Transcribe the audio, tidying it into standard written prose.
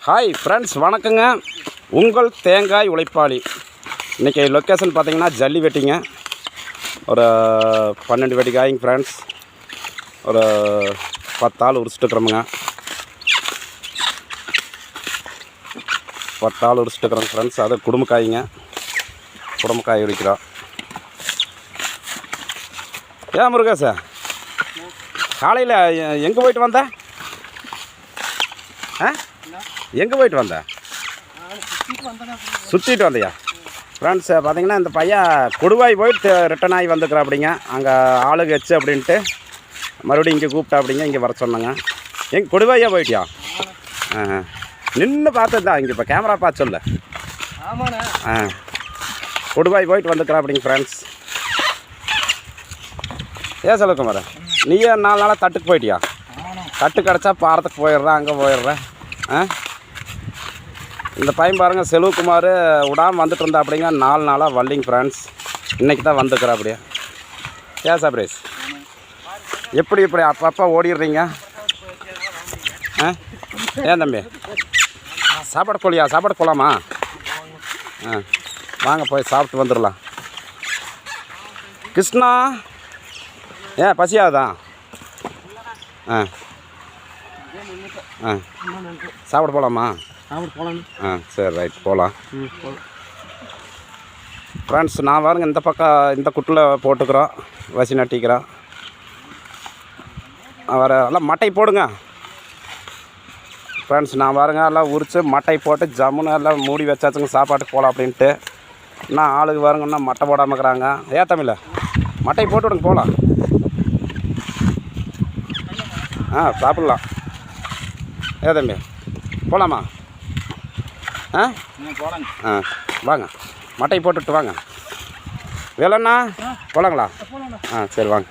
Hi friends, வணக்கங்க. உங்கள் தேங்காய் உழைப்பாளி. இன்றைக்கி லொக்கேஷன் பார்த்தீங்கன்னா ஜல்லி வெட்டிங்க. ஒரு 12 வெட்டி காய்ங்க ஃப்ரெண்ட்ஸ். ஒரு 10 ஆள் உரிச்சிட்டுருக்குறோமுங்க. 10 ஆள் உரிச்சிட்டுருக்குறோங்க ஃப்ரெண்ட்ஸ். அது குடும்பக்காய்ங்க. குடும்பக்காய் உரிக்கிறோம். ஏன் முருகேசா, காலையில் எங்கே போயிட்டு வந்த? எங்கே போயிட்டு வந்த? சுற்றிட்டு வந்தியா? ஃப்ரெண்ட்ஸ் பார்த்தீங்கன்னா இந்த பையன் கொடுவாய் போயிட்டு ரிட்டன் ஆகி வந்துக்கிறா அப்படிங்க. அங்கே ஆளுக்கு வச்சு அப்படின்ட்டு மறுபடியும் இங்கே கூப்பிட்டா அப்படிங்க. இங்கே வர சொன்னாங்க. எங்கே கொடுவாயா போயிட்டியா? நின்று பார்த்தது இங்கே இப்போ கேமரா பார்த்து சொல்ல. கொடுவாய் போயிட்டு வந்துக்கிறா அப்படிங்க ஃப்ரெண்ட்ஸ். ஏன் செல்வகுமார், நீயே 4 நாளாக தட்டுக்கு போயிட்டியா? தட்டு கிடச்சா பாரத்துக்கு போயிடுறேன், அங்கே போயிடுறேன். இந்த பையன் பாருங்கள், செல்வகுமார் விடாமல் வந்துட்டு இருந்தா அப்படிங்க. 4 நாளாக வல்லிங்க ஃப்ரெண்ட்ஸ். இன்றைக்கி தான் வந்துக்கிறா அப்படியே. ஏன் சப்ரேஸ், எப்படி அப்பப்போ ஓடிடுறீங்க? ஏன் தம்பி, சாப்பாடு போலியா? சாப்பாடு போகலாமா? வாங்க போய் சாப்பிட்டு வந்துடலாம். கிருஷ்ணா, ஏன் பசியாகுதா? சாப்பிட போகலாமா? சரி, ரைட், போகலாம். ஃப்ரெண்ட்ஸ், நான் பாருங்க இந்த பக்கம் இந்த குட்டில் போட்டுக்கிறோம், வசி நட்டிக்கிறோம். வர எல்லாம் மட்டை போடுங்க ஃப்ரெண்ட்ஸ். நான் பாருங்க எல்லாம் உரித்து மட்டை போட்டு ஜம்முன்னு எல்லாம் மூடி வச்சாச்சுங்க. சாப்பாட்டுக்கு போகலாம் அப்படின்ட்டு. இன்னும் ஆளுக்கு பாருங்கன்னா மட்டை போடாமல் இருக்கிறாங்க. தமிழ் மட்டை போட்டு விடுங்க, போகலாம். சாப்பிட்லாம். தம்பி போகலாமா? வாங்க, மட்டை போட்டுட்டு வாங்க. வேலைண்ணா போகலாங்களா? சரி வாங்க.